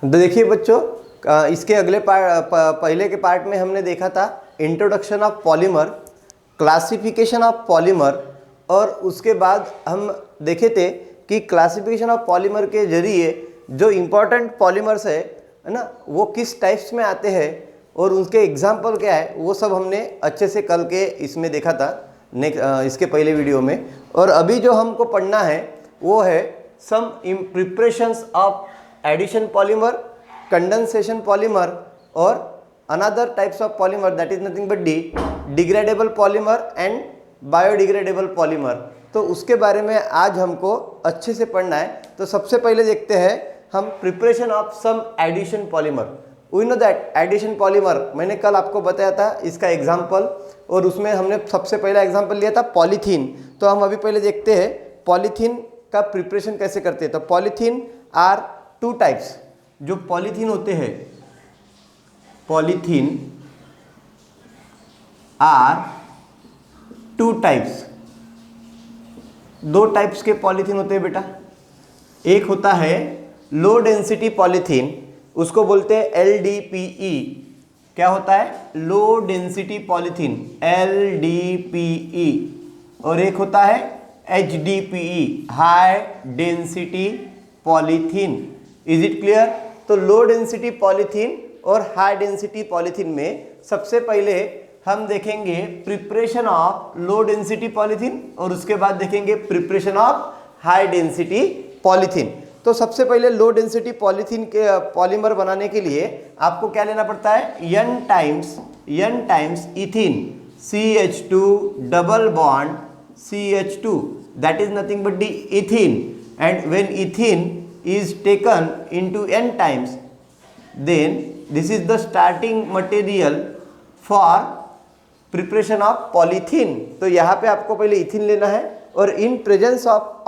तो देखिए बच्चों, इसके अगले पहले के पार्ट में हमने देखा था introduction of polymer, classification of polymer, और उसके बाद हम देखे थे कि क्लासिफिकेशन ऑफ पॉलीमर के जरिए जो इम्पोर्टेंट पॉलीमर्स है ना, वो किस टाइप्स में आते हैं और उनके एग्जाम्पल क्या है, वो सब हमने अच्छे से कल के इसमें देखा था इसके पहले वीडियो में। और अभी जो हमको पढ़ना है वो है some preparations of addition polymer, condensation polymer और another types of polymer, that is nothing but degradable polymer and biodegradable polymer. तो उसके बारे में आज हमको अच्छे से पढ़ना है। तो सबसे पहले देखते हैं हम preparation of some addition polymer. We know that addition polymer, मैंने कल आपको बताया था इसका एग्जाम्पल, और उसमें हमने सबसे पहला एग्जाम्पल लिया था पॉलीथीन। तो हम अभी पहले देखते हैं पॉलीथीन का प्रिपरेशन कैसे करते हैं। तो पॉलीथीन आर टू टाइप्स। जो पॉलीथीन होते हैं, पॉलीथीन आर टू टाइप्स, दो टाइप्स के पॉलीथीन होते हैं बेटा। एक होता है लो डेंसिटी पॉलीथीन, उसको बोलते हैं LDPE। क्या होता है? लो डेंसिटी पॉलीथीन, LDPE। और एक होता है HDPE, high density polythene. Is it clear? तो लो डेंसिटी पॉलीथीन और हाई डेंसिटी पॉलीथीन में सबसे पहले हम देखेंगे preparation of low density polythene और उसके बाद देखेंगे preparation of high density polythene. तो सबसे पहले लो डेंसिटी पॉलीथीन के पॉलीमर बनाने के लिए आपको क्या लेना पड़ता है? n times ethene, CH2 double bond CH2, that is nothing but the ethene, and when ethene is taken into n times, then this is the starting material for preparation of polythene. तो यहाँ पे आपको पहले इथिन लेना है और इन presence of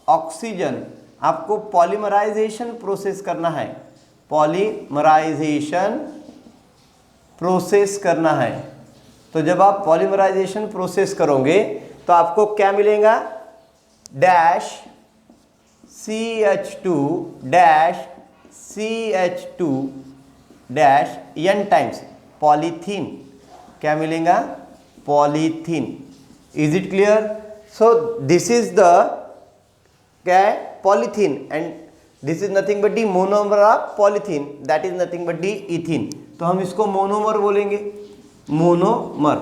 oxygen आपको polymerisation process करना है, पॉलीमराइजेशन प्रोसेस करना है। तो जब आप पॉलीमराइजेशन प्रोसेस करोगे तो आपको क्या मिलेगा? Dash CH2 dash n times polythene. क्या मिलेगा? Polythene. Is it clear? So this is the क्या है? Polythene, and this is nothing but the monomer of polythene, that is nothing but the ethene. तो हम इसको मोनोमर बोलेंगे, monomer.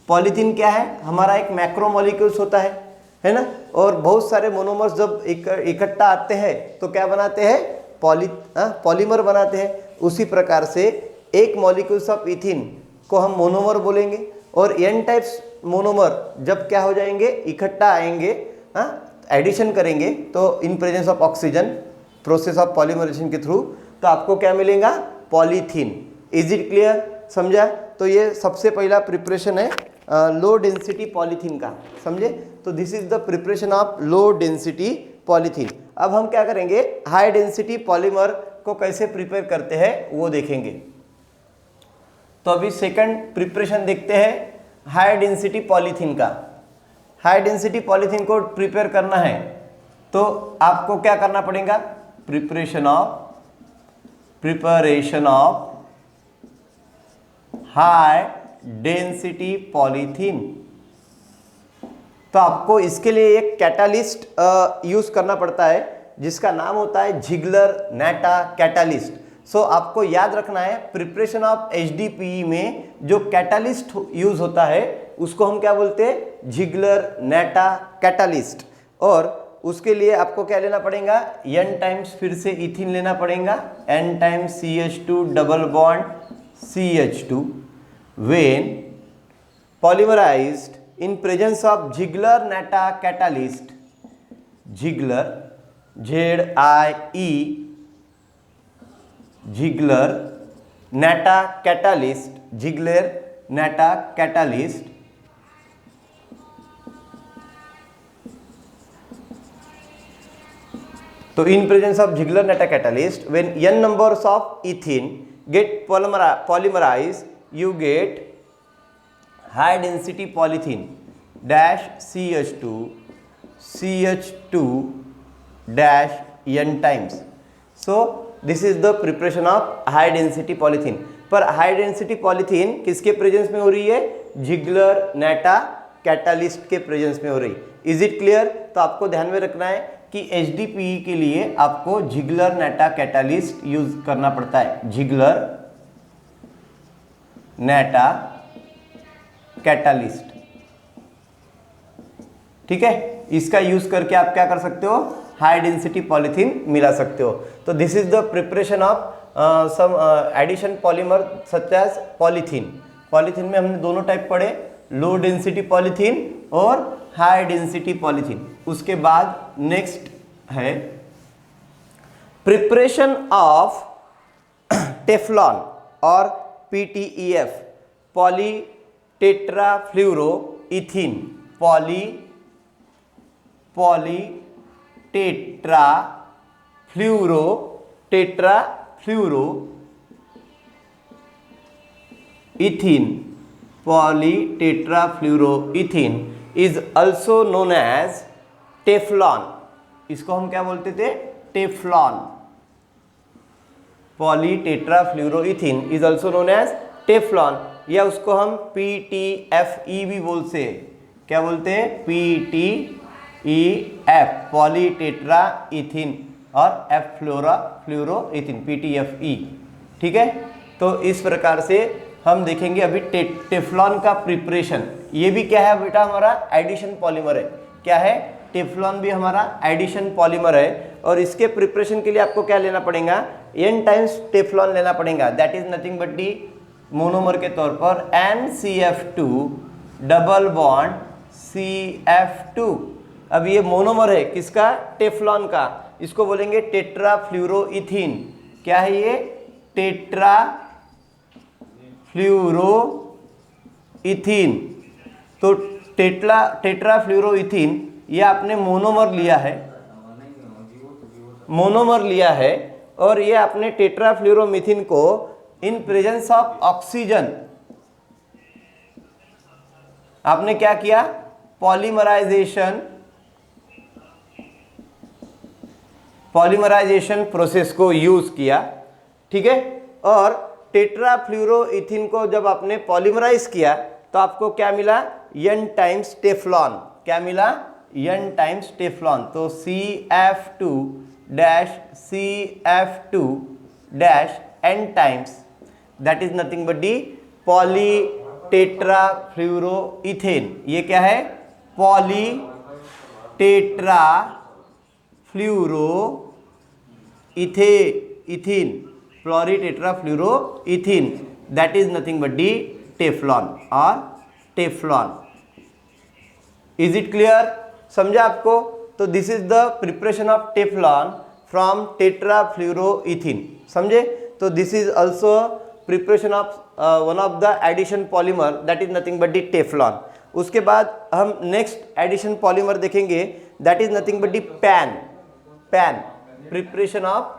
Polythene क्या है? हमारा एक मैक्रोमोलिक्यूल्स होता है ना, और बहुत सारे मोनोमर्स जब इकट्ठा आते हैं तो क्या बनाते हैं? पॉलीमर बनाते हैं। उसी प्रकार से एक मॉलिक्यूल्स ऑफ इथिन को हम मोनोमर बोलेंगे, और n टाइप्स मोनोमर जब क्या हो जाएंगे? इकट्ठा आएंगे, एडिशन करेंगे, तो in presence of oxygen, process of polymerization के थ्रू, तो आपको क्या मिलेगा? पॉलीथीन। Is it clear? समझा? तो ये सबसे पहला प्रिपरेशन है लो डेंसिटी पॉलीथीन का, समझे? तो this is the preparation of low density polythene. अब हम क्या करेंगे? हाई डेंसिटी पॉलीमर को कैसे प्रिपेयर करते हैं वो देखेंगे। तो अभी सेकंड प्रिपरेशन देखते हैं हाई डेंसिटी पॉलीथीन का। हाई डेंसिटी पॉलीथीन को प्रिपेयर करना है तो आपको क्या करना पड़ेगा? Preparation of high density polythene. तो आपको इसके लिए एक कैटालिस्ट यूज करना पड़ता है जिसका नाम होता है जिगलर नाटा कैटालिस्ट। सो आपको याद रखना है प्रिपरेशन ऑफ HDPE में जो कैटालिस्ट यूज होता है उसको हम क्या बोलते हैं? जिगलर नाटा कैटालिस्ट। और उसके लिए आपको क्या लेना पड़ेगा? n टाइम्स फिर से इथिन लेना पड़ेगा, n times CH2 double bond CH2 when polymerized in presence of Ziegler Natta catalyst, Ziegler ZIE Ziegler Natta catalyst, Ziegler Natta catalyst, तो in presence of Ziegler Natta catalyst, when n numbers of ethene get polymerized, you get high density polythene dash CH2 dash n times. So this is the preparation of high density polythene. पर high density polythene किसके presence में हो रही है? Ziggler नाटा catalyst के presence में हो रही। Is it clear? तो आपको ध्यान में रखना है कि HDPE के लिए आपको जिगलर नाटा कैटालिस्ट यूज करना पड़ता है। जिगलर नाटा कैटालिस्ट, ठीक है। इसका यूज करके आप क्या कर सकते हो? हाई डेंसिटी पॉलीथीन मिला सकते हो। तो this is the preparation of some addition polymer such as polythene. Polythene में हमने दोनों टाइप पढ़े, लो डेंसिटी पॉलीथीन और हाई डेंसिटी पॉलीथीन। उसके बाद नेक्स्ट है प्रिपरेशन ऑफ टेफ्लॉन और PTEF, poly tetrafluoroethene. Polytetrafluoroethene is also known as Teflon. इसको हम क्या बोलते थे? Teflon. Polytetrafluoroethene is also known as Teflon, या उसको हम PTFE भी बोलते हैं। क्या बोलते हैं? PTEF, पॉलीटेट्राइथीन, और F फ्लोरोइथीन, PTFE, ठीक है। तो इस प्रकार से हम देखेंगे अभी टेफ्लॉन का प्रिपरेशन। ये भी क्या है बेटा? हमारा एडिशन पॉलीमर है। क्या है? टेफ्लॉन भी हमारा एडिशन पॉलीमर है। और इसके प्रिपरेशन के लिए आपको क्या लेना पड़ेगा? n टाइम्स टेफ्लॉन लेना पड़ेगा। That is nothing but the monomer के तौर पर NCF2 डबल बॉन्ड CF2। अब ये मोनोमर है किसका? टेफ्लॉन का। इसको बोलेंगे टेट्राफ्लूरोइथीन। क्या है ये? टेट्राफ्लूरोइथीन। तो टेट्राफ्लूरोइथीन ये आपने मोनोमर लिया है, और ये आपने टेट्राफ्लूरोमीथीन को इन प्रेजेंस ऑफ ऑक्सीजन आपने क्या किया? पॉलीमराइजेशन प्रोसेस को यूज किया, ठीक है। और टेट्राफ्लूरोइथीन को जब आपने पॉलीमराइज किया तो आपको क्या मिला? n times Teflon. क्या मिला? n times Teflon. तो CF2 dash CF2 dash n times, that is nothing but the polytetrafluoroethane. ये क्या है? Polytetrafluoroethene, that is nothing but the Teflon और टेफ्लॉन। Is it clear? समझा आपको? तो this is the preparation of Teflon from tetrafluoroethene. समझे? तो this is also preparation of one of the addition polymer, that is nothing but the Teflon. उसके बाद हम next addition polymer देखेंगे, that is nothing but the PAN. Preparation of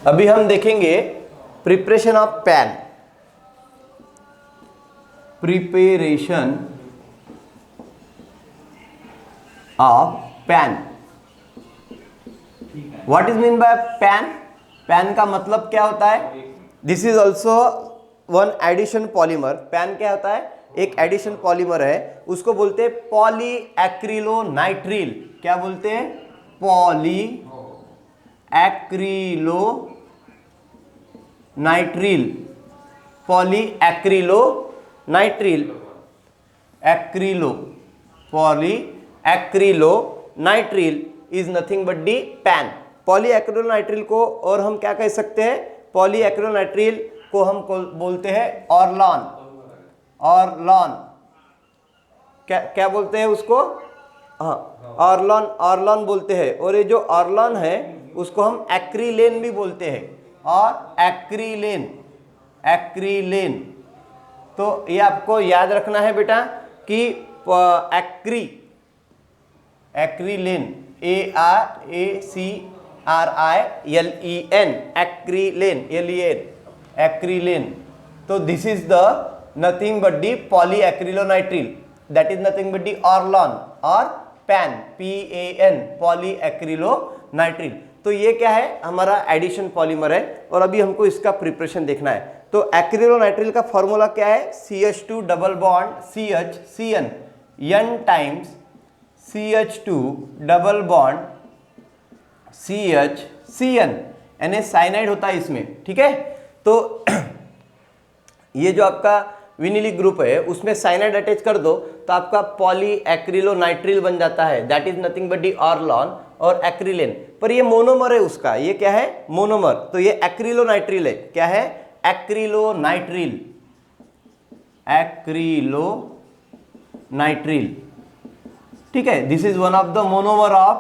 अभी हम देखेंगे preparation of PAN. Preparation of PAN. What is mean by PAN? PAN का मतलब क्या होता है? This is also one addition polymer. PAN क्या होता है? एक एडिशन पॉलीमर है, उसको बोलते हैं पॉलीएक्रिलोनाइट्रिल। क्या बोलते हैं? Polyacrylonitrile. Polyacrylonitrile is nothing but the PAN. Polyacrylonitrile को और हम क्या कह सकते हैं? पॉलीएक्रिलोनाइट्रिल को हम बोलते हैं ऑरलॉन। क्या बोलते हैं उसको? हाँ, ऑरलॉन बोलते हैं। और ये जो ऑरलॉन है उसको हम एक्रिलेन भी बोलते हैं। और एक्रिलेन तो ये आपको याद रखना है बेटा कि एक्रिलेन, ARACILEN RILEN, एक्रिलेन, एक्रिलेन. तो this is the nothing but the polyacrylonitrile, that is nothing but the Orlon और पैन, PAN, पॉलीएक्रिलोनाइट्रिल. तो ये क्या है, हमारा एडिशन पॉलीमर है. और अभी हमको इसका प्रिपरेशन देखना है. तो एक्रिलोनाइट्रिल का फॉर्मूला क्या है, CH2 double bond CH CN, N times CH2 double bond CH CN, यानी साइनाइड होता है इसमें. ठीक है, तो ये जो आपका विनिलिक ग्रुप है उसमें साइनाइड अटैच कर दो तो आपका पॉलीएक्रिलोनाइट्रिल बन जाता है, that is nothing but the Orlon और एक्रिलेन. पर ये मोनोमर है उसका, ये क्या है, मोनोमर. तो ये एक्रिलोनाइट्रिल है. क्या है, एक्रिलोनाइट्रिल, एक्रिलोनाइट्रिल. ठीक है, this is one of the monomer of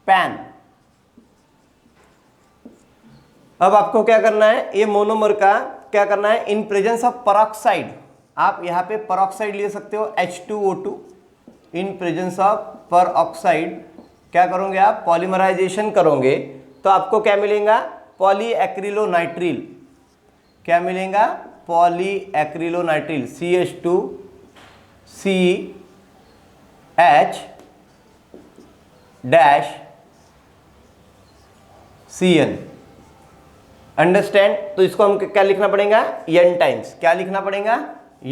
pan. अब आपको क्या करना है, ये मोनोमर का क्या करना है, इन प्रेजेंस ऑफ परऑक्साइड, आप यहाँ पे परऑक्साइड ले सकते हो H2O2. In presence of peroxide क्या करोगे आप, पॉलीमराइजेशन करोगे तो आपको क्या मिलेगा, पॉलीएक्रिलोनाइट्रिल. क्या मिलेगा, पॉलीएक्रिलोनाइट्रिल, CH2CH डैश CN. अंडरस्टैंड. तो इसको हम क्या लिखना पड़ेगा, N टाइम्स. क्या लिखना पड़ेगा,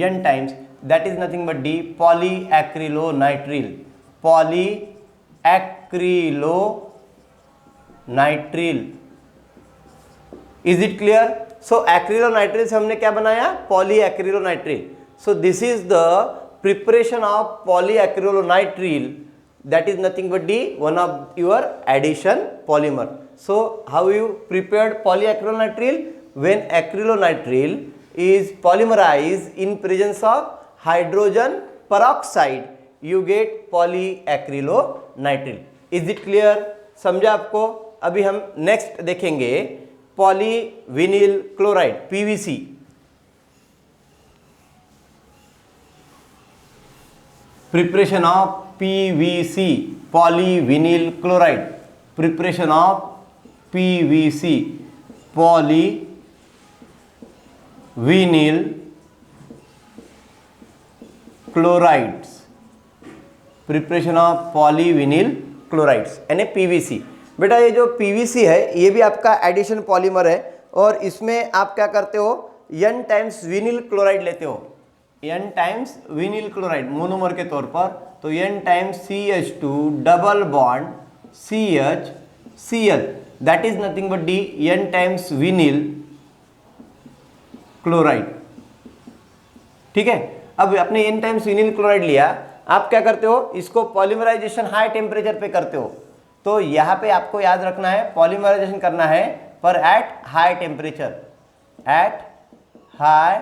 N times, that is nothing but the polyacrylonitrile, polyacrylonitrile. Is it clear. So acrylonitrile से हमने क्या बनाया, polyacrylonitrile. So this is the preparation of polyacrylonitrile, that is nothing but the one of your addition polymer. So how you prepared polyacrylonitrile, when acrylonitrile is polymerized in presence of hydrogen peroxide, you get polyacrylonitrile. Is it clear, समझा आपको. अभी हम next देखेंगे polyvinyl chloride, PVC. Preparation of PVC, polyvinyl chloride. Preparation of PVC, polyvinyl chlorides. Preparation of polyvinyl chlorides यानी PVC. बेटा ये जो PVC है ये भी आपका एडिशन पॉलीमर है और इसमें आप क्या करते हो, N टाइम्स विनिल क्लोराइड लेते हो. N times vinyl chloride monomer के तौर पर. तो N times CH2 double bond CH Cl, that is nothing but the N times vinyl chloride. ठीक है, अब आपने N टाइम्स विनिल क्लोराइड लिया, आप क्या करते हो, इसको पॉलीमराइजेशन हाई टेम्परेचर पे करते हो. तो यहाँ पे आपको याद रखना है पॉलीमराइजेशन करना है पर at high temperature, at high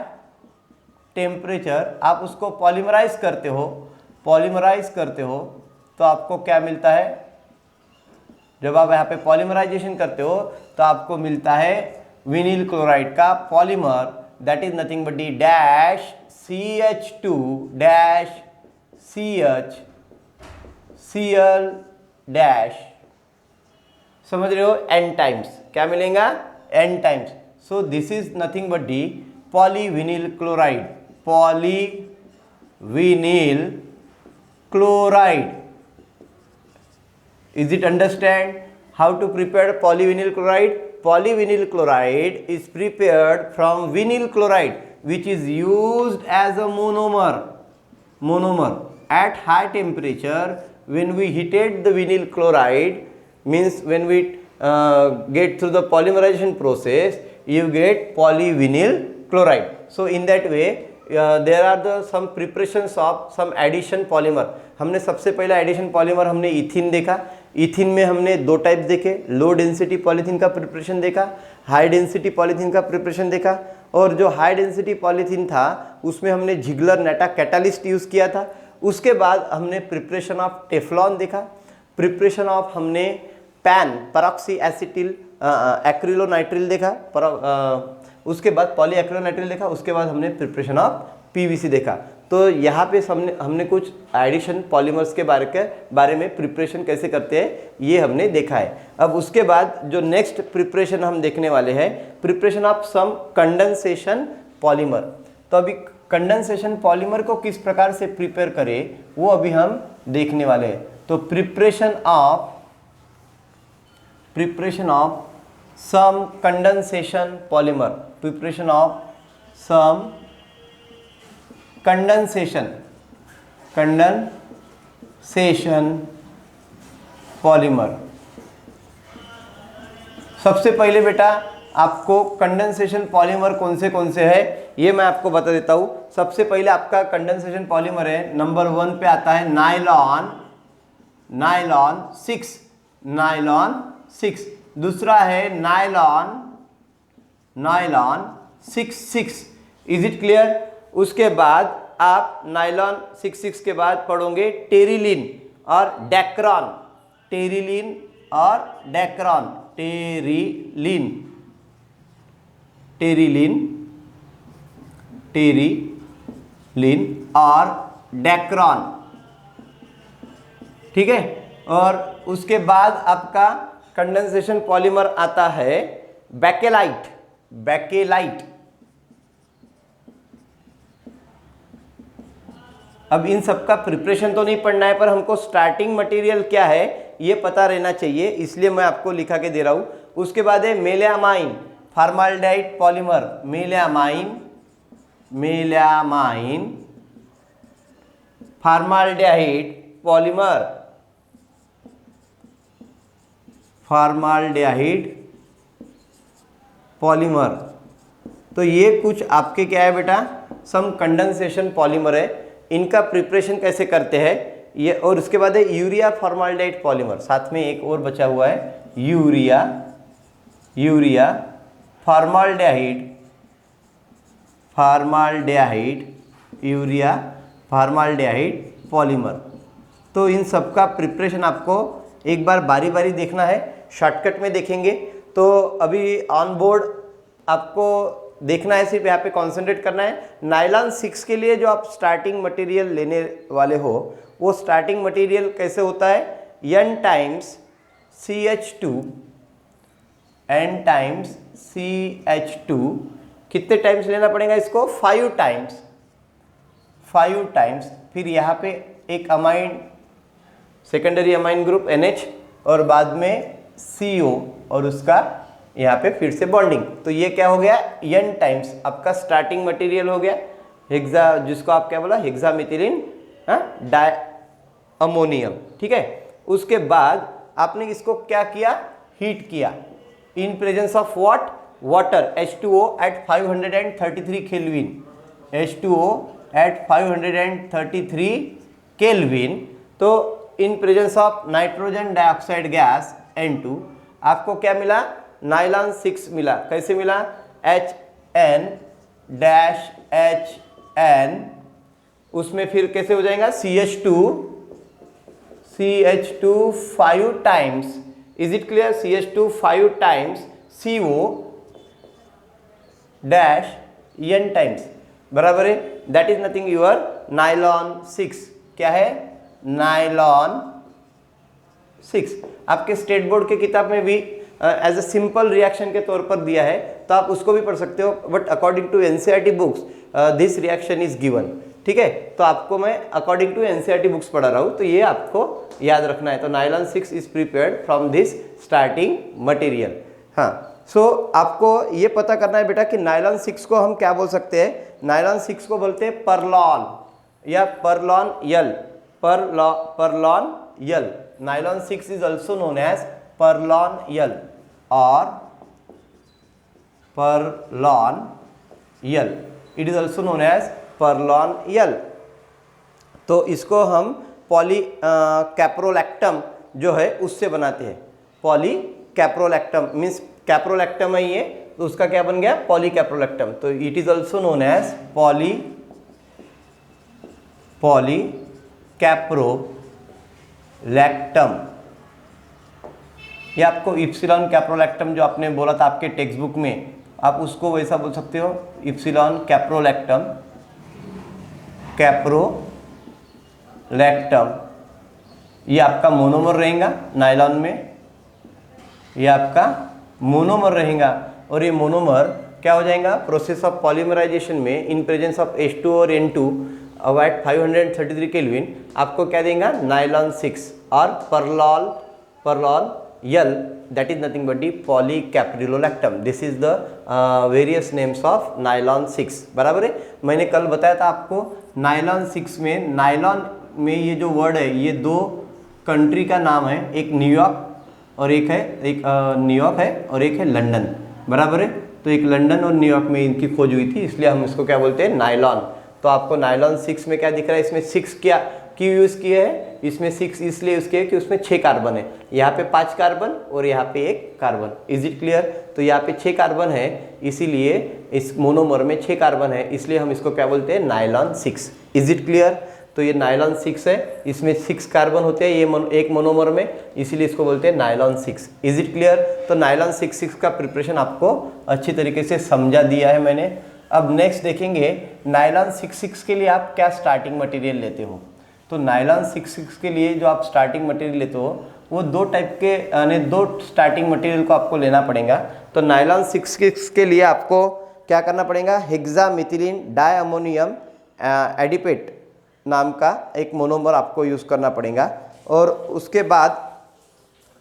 temperature आप उसको पॉलीमराइज करते हो. पॉलीमराइज करते हो तो आपको क्या मिलता है, जब आप यहाँ पे पॉलीमराइजेशन करते हो तो आपको मिलता है विनिल क्लोराइड का polymer, that is nothing but D dash CH2 dash CH Cl dash. समझ रहे हो, N टाइम्स. क्या मिलेगा, N times. So this is nothing but D polyvinyl chloride, polyvinyl chloride. Is it understand how to prepare polyvinyl chloride? Polyvinyl chloride is prepared from vinyl chloride which is used as a monomer. At high temperature when we heated the vinyl chloride, means when we get through the polymerization process, you get polyvinyl chloride. So in that way there are the some preparations of some addition polymer. हमने सबसे पहला addition polymer हमने इथिन देखा. इथिन में हमने दो types देखे, लो density polythene का प्रिपरेशन देखा, हाई डेंसिटी पॉलीथीन का प्रिपरेशन देखा. और जो हाई डेंसिटी पॉलीथीन था उसमें हमने झिगलर नेटा कैटालिस्ट यूज़ किया था. उसके बाद हमने प्रिपरेशन ऑफ टेफ्लॉन देखा, प्रिपरेशन ऑफ हमने पैन परऑक्सी एसिटिल एक्रिलोनाइट्रिल देखा, उसके बाद पॉलीएक्रिलोनाइट्रिल देखा, उसके बाद हमने प्रिपरेशन ऑफ PVC देखा. तो यहाँ पे हमने कुछ एडिशन पॉलीमर्स के बारे में प्रिपरेशन कैसे करते हैं ये हमने देखा है। अब उसके बाद जो नेक्स्ट प्रिपरेशन हम देखने वाले हैं, preparation of some condensation polymer. तो अभी कंडेंसेशन पॉलीमर को किस प्रकार से प्रिपेयर करें वो अभी हम देखने वाले हैं। तो preparation of some condensation polymer, preparation of some condensation polymer. सबसे पहले बेटा आपको कंडेंसेशन पॉलीमर कौन से है ये मैं आपको बता देता हूँ। सबसे पहले आपका कंडेंसेशन पॉलीमर है, नंबर 1 पे आता है नायलॉन 6। दूसरा है नायलॉन 6। Is it clear? उसके बाद आप नायलॉन 6 के बाद पढ़ोगे टेरिलीन और डेक्रॉन। टेरिलीन और डेक्रॉन, ठीक है। और उसके बाद आपका कंडेंसेशन पॉलीमर आता है बेकेलाइट। अब इन सब का प्रिपरेशन तो नहीं पढ़ना है, पर हमको स्टार्टिंग मटेरियल क्या है ये पता रहना चाहिए, इसलिए मैं आपको लिखा के दे रहा हूं। उसके बाद है melamine formaldehyde polymer, melamine formaldehyde polymer. तो ये कुछ आपके क्या है बेटा, सम कंडेंसेशन पॉलीमर है। इनका प्रिपरेशन कैसे करते हैं ये, और उसके बाद है यूरिया फॉर्माल्डिहाइड पॉलीमर। साथ में एक और बचा हुआ है यूरिया फॉर्माल्डिहाइड पॉलीमर। तो इन सब का प्रिपरेशन आपको एक बार बारी बारी देखना है, शॉर्टकट में देखेंगे। तो अभी ऑन बोर्ड आपको देखना है, सिर्फ यहाँ पे कंसंट्रेट करना है। नायलॉन 6 के लिए जो आप स्टार्टिंग मटेरियल लेने वाले हो वो स्टार्टिंग मटेरियल कैसे होता है, N टाइम्स CH2 कितने टाइम्स लेना पड़ेगा इसको, 5 टाइम्स। फिर यहाँ पे एक amine, secondary amine group NH और बाद में CO और उसका यहाँ पे फिर से बॉन्डिंग। तो ये क्या हो गया, N टाइम्स आपका स्टार्टिंग मटेरियल हो गया हेक्सा, जिसको आप क्या बोला, हेक्सामिथिलीन डाई अमोनियम, ठीक है। उसके बाद आपने इसको क्या किया, हीट किया in presence of what, water H2O at 533 kelvin, H2O at 533 kelvin. तो in presence of nitrogen dioxide gas N2 आपको क्या मिला, नायलॉन 6 मिला। कैसे मिला, HN-HN, उसमें फिर कैसे हो जाएगा CH2 5 times, is it clear, CH2 5 times CO dash N times, बराबर है। That is nothing your nylon 6। क्या है, नायलॉन 6। आपके स्टेट बोर्ड के किताब में भी एज अ सिंपल रिएक्शन के तौर पर दिया है, तो आप उसको भी पढ़ सकते हो, but according to NCERT books this reaction is given, ठीक है। तो आपको मैं अकॉर्डिंग टू NCERT बुक्स पढ़ा रहा हूँ, तो ये आपको याद रखना है। तो nylon 6 is prepared from this starting material. हाँ, सो आपको ये पता करना है बेटा कि नायलॉन 6 को हम क्या बोल सकते हैं। नायलॉन 6 को बोलते हैं परलॉन या Perlon L. Nylon 6 is also known as Perlon L और Perlon L, it is also known as Perlon L. तो इसको हम पॉली कैप्रोलैक्टम जो है उससे बनाते हैं। पॉली कैप्रोलैक्टम मीन्स कैप्रोलैक्टम है ये, तो उसका क्या बन गया, पॉली कैप्रोलैक्टम। तो it is also known as poly caprolactam. ये आपको इप्सिलॉन कैप्रोलैक्टम जो आपने बोला था आपके टेक्स्ट बुक में, आप उसको वैसा बोल सकते हो, इप्सिलॉन कैप्रोलैक्टम। कैप्रोलैक्टम, ये आपका मोनोमर रहेगा नायलॉन में, ये आपका मोनोमर रहेगा और ये मोनोमर क्या हो जाएगा प्रोसेस ऑफ पॉलीमराइजेशन में इन प्रेजेंस ऑफ H2 और N2 एट 533 केल्विन आपको क्या देगा नायलॉन 6 और Perlon L that is nothing but the polycaprolactam. This is the various names of nylon 6। बराबर है। मैंने कल बताया था आपको नायलॉन 6 में, नायलॉन में ये जो वर्ड है ये दो कंट्री का नाम है, एक न्यूयॉर्क और एक न्यूयॉर्क है और एक है लंदन। बराबर है। तो एक लंदन और न्यूयॉर्क में इनकी खोज हुई थी, इसलिए हम इसको क्या बोलते हैं नायलॉन। तो आपको नायलॉन 6 में क्या दिख रहा है, इसमें 6 क्या क्यों यूज़ किया है, इसमें 6 इसलिए यूज़ किया है कि उसमें 6 कार्बन है, यहाँ पे 5 कार्बन और यहाँ पे 1 कार्बन। Is it clear. तो यहाँ पे 6 कार्बन है, इसीलिए इस मोनोमर में 6 कार्बन है, इसलिए हम इसको क्या बोलते हैं नायलॉन 6। Is it clear. तो ये नायलॉन 6 है, इसमें 6 कार्बन होते हैं ये एक मोनोमर में, इसीलिए इसको बोलते हैं नायलॉन 6। Is it clear. तो नायलॉन 6 का प्रिपरेशन आपको अच्छी तरीके से समझा दिया है मैंने। अब नेक्स्ट देखेंगे नायलॉन 6 के लिए आप क्या स्टार्टिंग मटेरियल लेते हो। तो नायलॉन 6 के लिए जो आप स्टार्टिंग मटेरियल लेते हो वो दो टाइप के यानी दो स्टार्टिंग मटेरियल को आपको लेना पड़ेगा। तो नायलॉन 6 के लिए आपको क्या करना पड़ेगा, हेक्सामिथिलीन डायअमोनियम एडिपेट नाम का एक मोनोमर आपको यूज़ करना पड़ेगा। और उसके बाद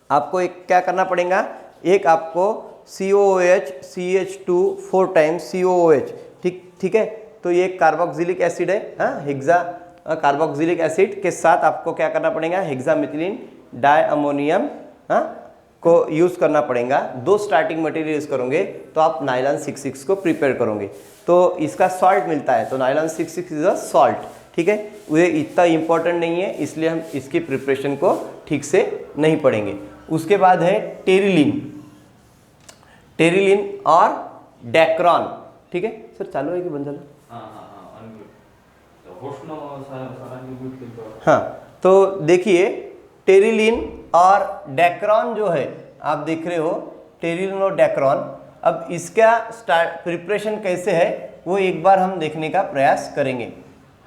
आपको एक क्या करना पड़ेगा, एक आपको COOH CH2 4 टाइम्स COOH, ठीक है। तो ये कार्बोक्सिलिक एसिड है, हेक्सा कार्बोक्सिलिक एसिड के साथ आपको क्या करना पड़ेगा, हेक्सामिथिलीन डायअमोनियम को यूज़ करना पड़ेगा। दो स्टार्टिंग मटेरियल यूज़ करोगे तो आप नायलॉन 6 को प्रिपेयर करोगे। तो इसका सॉल्ट मिलता है, तो नायलॉन 6 इज अ सॉल्ट, ठीक है। वो इतना इम्पोर्टेंट नहीं है, इसलिए हम इसकी प्रिपरेशन को ठीक से नहीं पढ़ेंगे। उसके बाद है टेरिलिन और डेक्रॉन, ठीक है। सर चालू है कि बंद चालू? हाँ, तो देखिए टेरिलिन और डेक्रॉन जो है आप देख रहे हो, टेरिलिन और डेक्रॉन। अब इसका प्रिपरेशन कैसे है वो एक बार हम देखने का प्रयास करेंगे।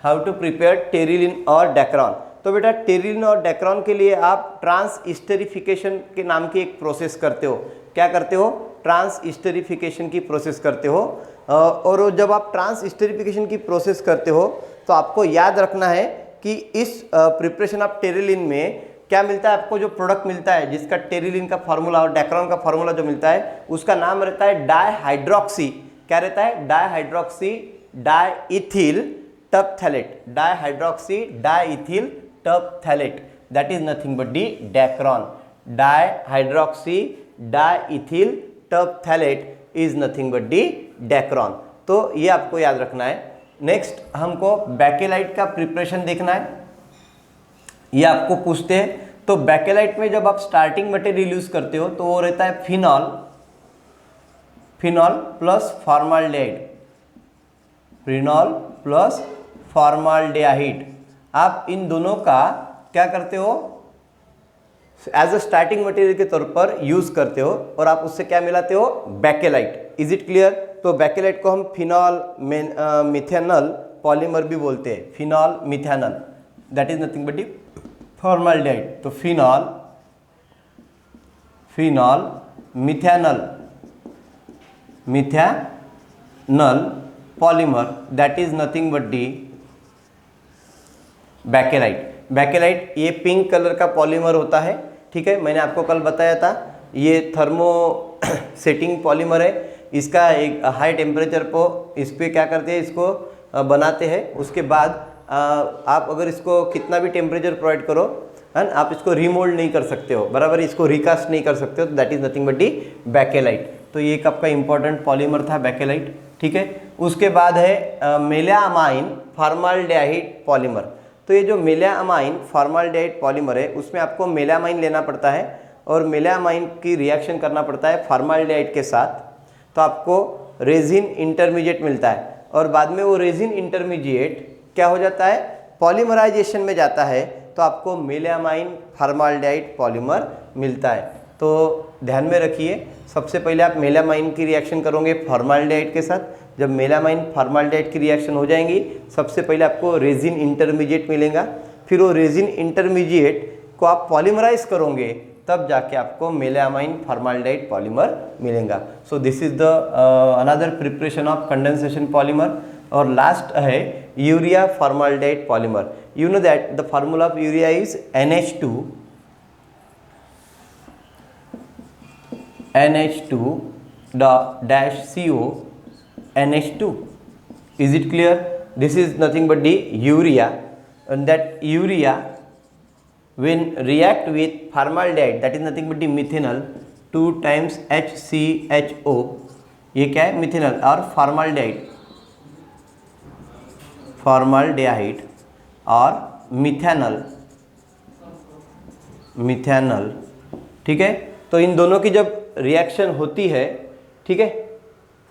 हाउ टू प्रिपेयर टेरिलिन और डेक्रॉन। तो बेटा टेरिलिन और डेक्रॉन के लिए आप ट्रांसइस्टरिफिकेशन के नाम की एक प्रोसेस करते हो। क्या करते हो, ट्रांसइस्टरिफिकेशन की प्रोसेस करते हो। और जब आप ट्रांसइस्टरिफिकेशन की प्रोसेस करते हो तो आपको याद रखना है कि इस प्रिपरेशन ऑफ टेरिलिन में क्या मिलता है, आपको जो प्रोडक्ट मिलता है जिसका टेरिलिन का फार्मूला और डेक्रॉन का फार्मूला जो मिलता है उसका नाम रहता है डायहाइड्रोक्सी। क्या रहता है, dihydroxy diethyl terephthalate, dihydroxy diethyl terephthalate, that is nothing but the Dacron. Dihydroxy diethyl terephthalate is nothing but the Dacron. तो ये आपको याद रखना है। नेक्स्ट हमको बैकेलाइट का प्रिपरेशन देखना है, ये आपको पूछते हैं। तो बैकेलाइट में जब आप स्टार्टिंग मटेरियल यूज करते हो तो वो रहता है phenol plus formaldehyde, phenol plus formaldehyde. आप इन दोनों का क्या करते हो, एज अ स्टार्टिंग मटेरियल के तौर पर यूज करते हो और आप उससे क्या मिलाते हो, बैकेलाइट। Is it clear. तो बैकेलाइट को हम फिनॉल मिथेनॉल पॉलीमर भी बोलते हैं, phenol methanol, that is nothing but formaldehyde. तो phenol methanol polymer that is nothing but the Bakelite. ये पिंक कलर का पॉलीमर होता है, ठीक है। मैंने आपको कल बताया था ये थर्मो सेटिंग पॉलीमर है। इसका एक हाई टेम्परेचर पर इस पर क्या करते हैं, इसको बनाते हैं। उसके बाद आप अगर इसको कितना भी टेम्परेचर प्रोवाइड करो है, आप इसको रीमोल्ड नहीं कर सकते हो, बराबर, इसको रिकास्ट नहीं कर सकते हो। तो that is nothing but the Bakelite. तो ये एक आपका इंपॉर्टेंट पॉलीमर था बैकेलाइट, ठीक है। उसके बाद है मेलामाइन फॉर्माल्डिहाइड पॉलीमर। तो ये जो मेलामाइन फॉर्माल्डिहाइड पॉलीमर है उसमें आपको मेलामाइन लेना पड़ता है और मेलामाइन की रिएक्शन करना पड़ता है फॉर्माल्डिहाइड के साथ, तो आपको रेजिन इंटरमीडिएट मिलता है। और बाद में वो रेजिन इंटरमीडिएट क्या हो जाता है, पॉलीमराइजेशन में जाता है, तो आपको मेलामाइन फॉर्माल्डिहाइड पॉलीमर मिलता है। तो तो ध्यान में रखिए, सबसे पहले आप मेलामाइन की रिएक्शन करोगे फॉर्माल्डिहाइड के साथ। जब मेलामाइन फॉर्माल्डिहाइड की रिएक्शन हो जाएंगी, सबसे पहले आपको रेजिन इंटरमीडिएट मिलेगा, फिर वो रेजिन इंटरमीडिएट को आप पॉलीमराइज करोगे, तब जाके आपको मेलामाइन फॉर्माल्डिहाइड पॉलीमर मिलेगा। सो this is the another preparation of condensation polymer. और लास्ट है urea formaldehyde polymer. You know that the formula of urea is NH2 dash CO NH2. Is it clear? This is nothing but the urea, and that urea when react with formaldehyde, that is nothing but the methanol 2 times HCHO, ये क्या है methanol, और formaldehyde और methanol, ठीक है। तो इन दोनों की जब रिएक्शन होती है, ठीक है,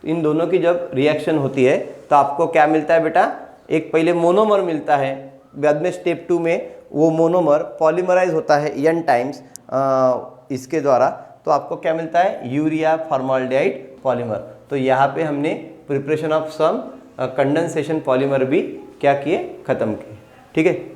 इन दोनों की जब रिएक्शन होती है तो आपको क्या मिलता है बेटा, एक पहले मोनोमर मिलता है, बाद में स्टेप 2 में वो मोनोमर पॉलीमराइज होता है n टाइम्स इसके द्वारा, तो आपको क्या मिलता है, यूरिया फॉर्माल्डिहाइड पॉलीमर। तो यहाँ पे हमने preparation of some condensation polymer भी क्या किए, ख़त्म किए, ठीक है।